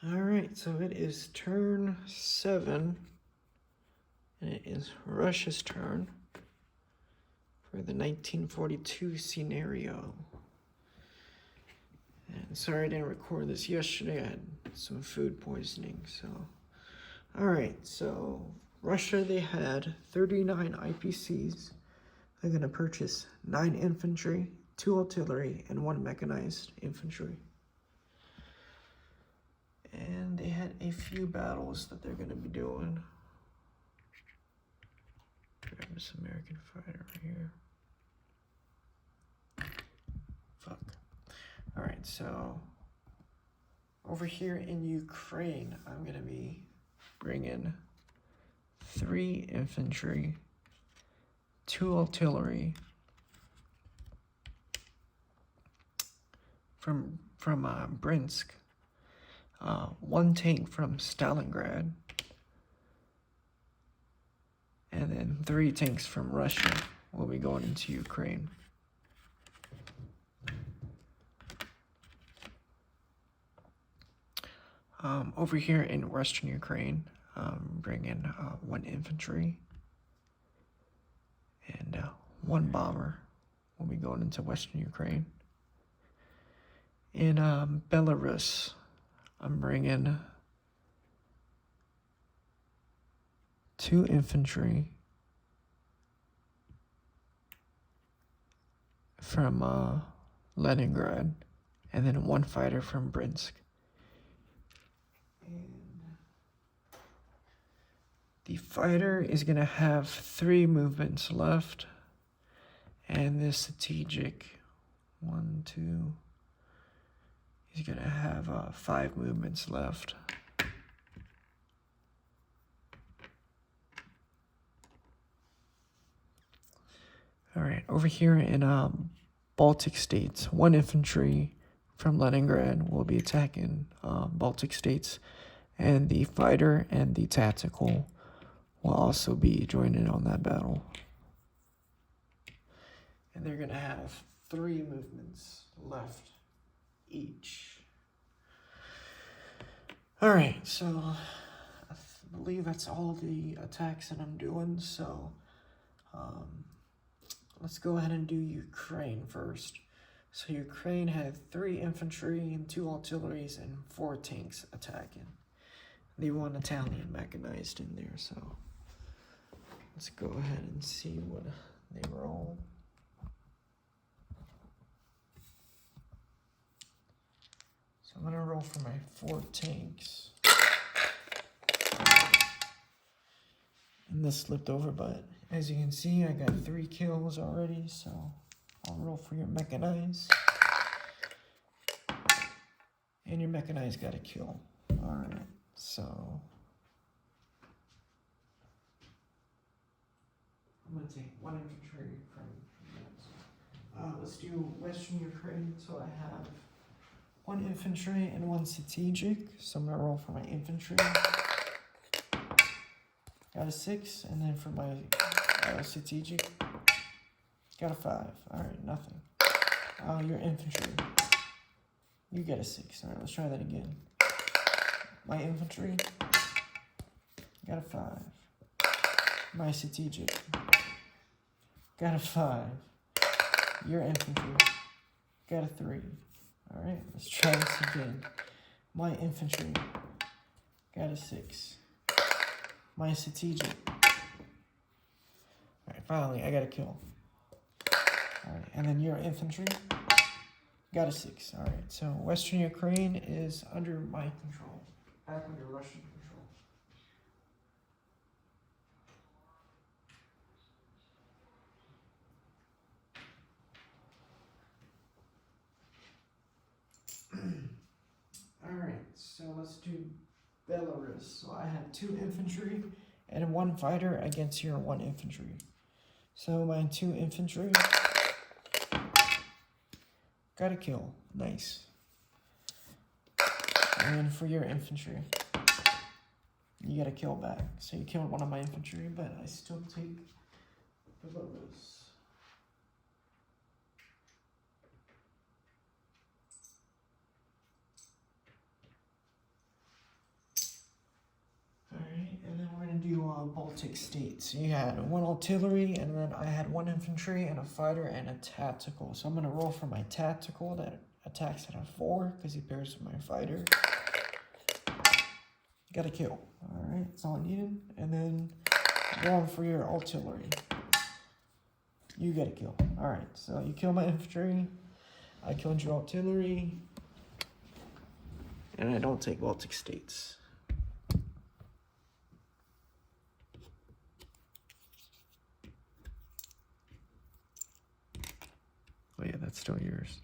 Alright, so it is turn 7, and it is Russia's turn for the 1942 scenario. And sorry I didn't record this yesterday, I had some food poisoning, so. Alright, so Russia, they had 39 IPCs. They're going to purchase 9 infantry, 2 artillery, and 1 mechanized infantry. And they had a few battles that they're going to be doing. Grab this American fighter right here. Fuck. Alright, so over here in Ukraine, I'm going to be bringing 3 infantry, 2 artillery from Bryansk, 1 tank from Stalingrad, and then 3 tanks from Russia will be going into Ukraine. Over here in Western Ukraine, bringing 1 infantry and 1 bomber will be going into Western Ukraine. In Belarus, I'm bringing 2 infantry from Leningrad, and then 1 fighter from Bryansk. And the fighter is going to have 3 movements left, and this strategic 1, 2, he's going to have 5 movements left. Alright, over here in Baltic states, 1 infantry from Leningrad will be attacking Baltic states, and the fighter and the tactical will also be joining on that battle. And they're going to have 3 movements left each. Alright, so I believe that's all the attacks that I'm doing, so let's go ahead and do Ukraine first. So Ukraine had 3 infantry and 2 artilleries and 4 tanks attacking. The 1 Italian mechanized in there, so let's go ahead and see what they roll. So I'm gonna roll for my 4 tanks. And this slipped over, but as you can see, I got 3 kills already, so I'll roll for your mechanized. And your mechanized got a kill. Alright, so I'm gonna take 1 infantry from let's do Western Ukraine. So I have 1 infantry and 1 strategic. So I'm gonna roll for my infantry. Got a 6, and then for my strategic, got a 5. Alright, nothing. Your infantry, you get a 6. Alright, let's try that again. My infantry, got a 5. My strategic, got a 5. Your infantry, got a 3. Alright, let's try this again. My infantry, got a 6. My strategic. Alright, finally, I got a kill. Alright, and then your infantry, got a 6. Alright, so Western Ukraine is under my control. Back under Russian control. Alright, so let's do Belarus. So I have 2 infantry and 1 fighter against your 1 infantry. So my 2 infantry got a kill. Nice. And then for your infantry, you got a kill back. So you killed 1 of my infantry, but I still take Belarus. Baltic states. You had 1 artillery, and then I had 1 infantry and a fighter and a tactical. So I'm gonna roll for my tactical that attacks at a 4 because he pairs with my fighter. Got a kill. All right, that's all I needed. And then roll for your artillery. You get a kill. All right, so you kill my infantry. I killed your artillery. And I don't take Baltic states. Oh yeah, that's still yours.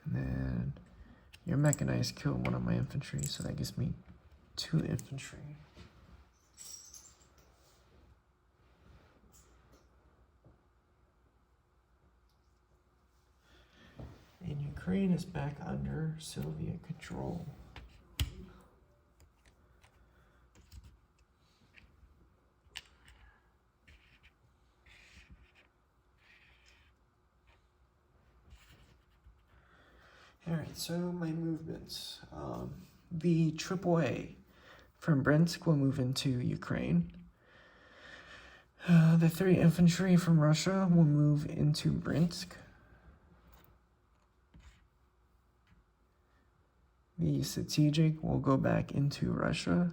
And then your mechanized killed 1 of my infantry, so that gives me 2 infantry. And Ukraine is back under Soviet control. Alright, so my movements. The AAA from Bryansk will move into Ukraine. The 3 infantry from Russia will move into Bryansk. The strategic will go back into Russia.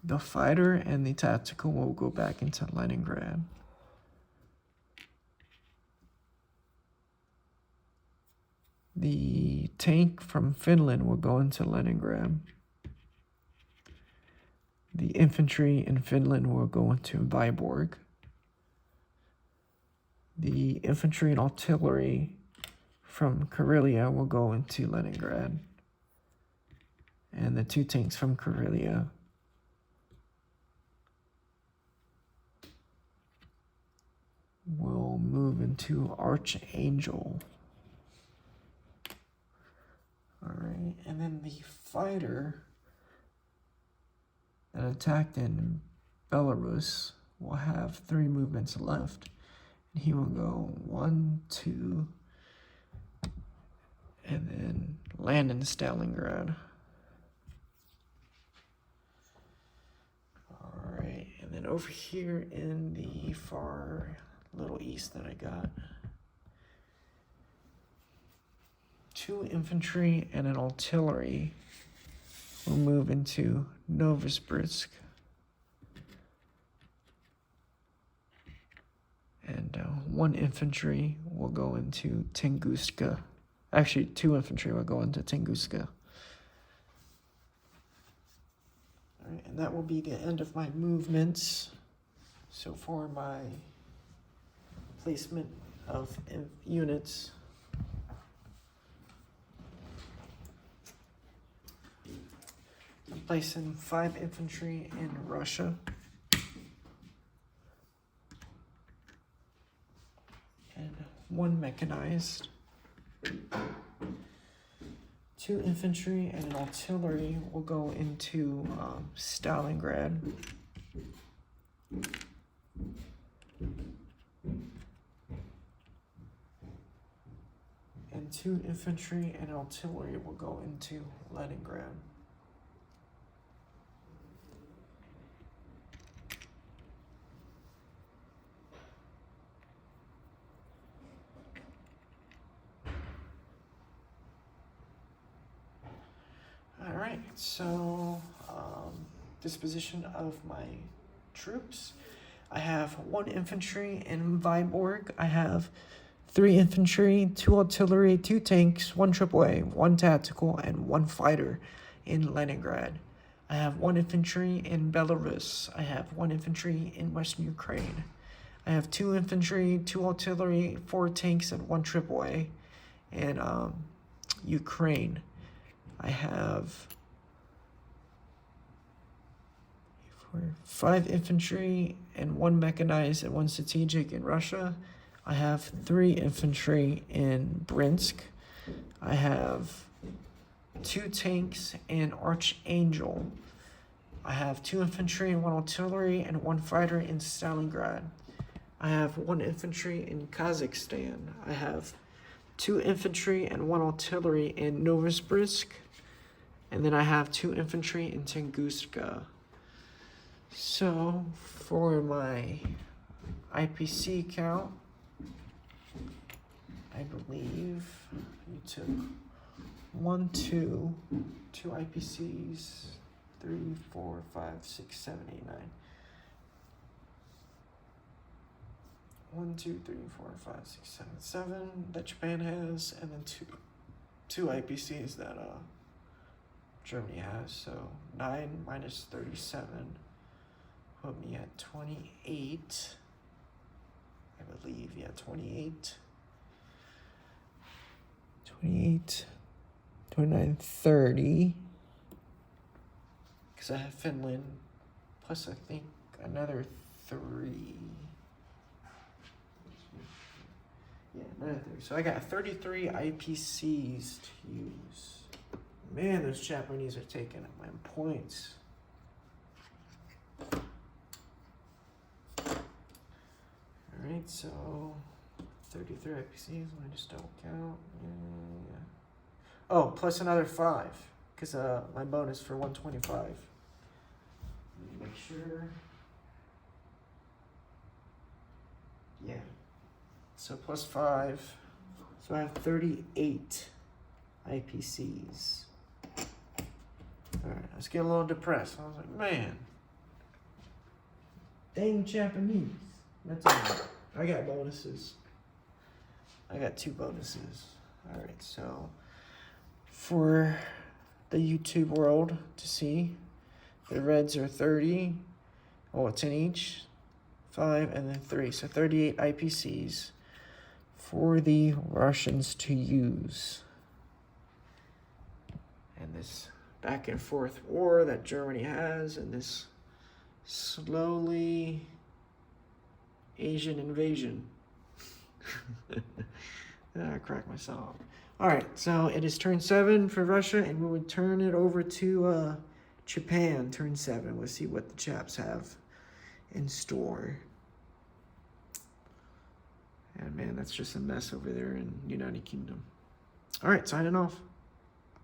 The fighter and the tactical will go back into Leningrad. The tank from Finland will go into Leningrad. The infantry in Finland will go into Vyborg. The infantry and artillery from Karelia will go into Leningrad. And the 2 tanks from Karelia will move into Archangel. Alright, and then the fighter that attacked in Belarus will have 3 movements left. And he will go 1, 2, and then land in Stalingrad. Alright, and then over here in the far little east that I got 2 infantry and an artillery will move into Novosibirsk. And 1 infantry will go into Tunguska. Actually, 2 infantry will go into Tunguska. Alright, and that will be the end of my movements. So for my placement of units, I'm placing 5 infantry in Russia. And 1 mechanized. 2 infantry and an artillery will go into Stalingrad. And 2 infantry and artillery will go into Leningrad. Alright, so disposition of my troops. I have 1 infantry in Vyborg. I have 3 infantry, 2 artillery, 2 tanks, 1 AAA, 1 tactical, and 1 fighter in Leningrad. I have 1 infantry in Belarus. I have 1 infantry in Western Ukraine. I have 2 infantry, 2 artillery, 4 tanks, and 1 AAA in Ukraine. I have 5 infantry and 1 mechanized and 1 strategic in Russia. I have 3 infantry in Bryansk. I have 2 tanks in Archangel. I have 2 infantry and 1 artillery and 1 fighter in Stalingrad. I have 1 infantry in Kazakhstan. I have 2 infantry and 1 artillery in Novosibirsk. And then I have 2 infantry in Tunguska. So, for my IPC count, I believe you took 1, 2 IPCs, 3, 4, 5, 6, 7, 8, 9. 1, 2, 3, 4, 5, 6, 7, 7 that Japan has, and then two IPCs that Germany has. So 9 minus 37 put me at 28. I believe, yeah, 28. 28, 29, 30. Because I have Finland, plus I think another 3. Yeah, another 3. So I got 33 IPCs to use. Man, those Japanese are taking up my points. Alright, so 33 IPCs, I just don't count. Yeah. Oh, plus another 5, because my bonus for 125. Let me make sure. Yeah. So plus 5. So I have 38 IPCs. Alright, I was getting a little depressed. I was like, man. Dang Japanese. That's all right. I got bonuses. I got 2 bonuses. Alright, so for the YouTube world to see, the reds are 30. Oh, it's in each. 5 and then 3. So 38 IPCs for the Russians to use. And this back and forth war that Germany has, and this slowly Asian invasion. I cracked myself. All right, so it is turn 7 for Russia, and we would turn it over to Japan, turn 7. We'll see what the chaps have in store. And man, that's just a mess over there in United Kingdom. All right, signing off.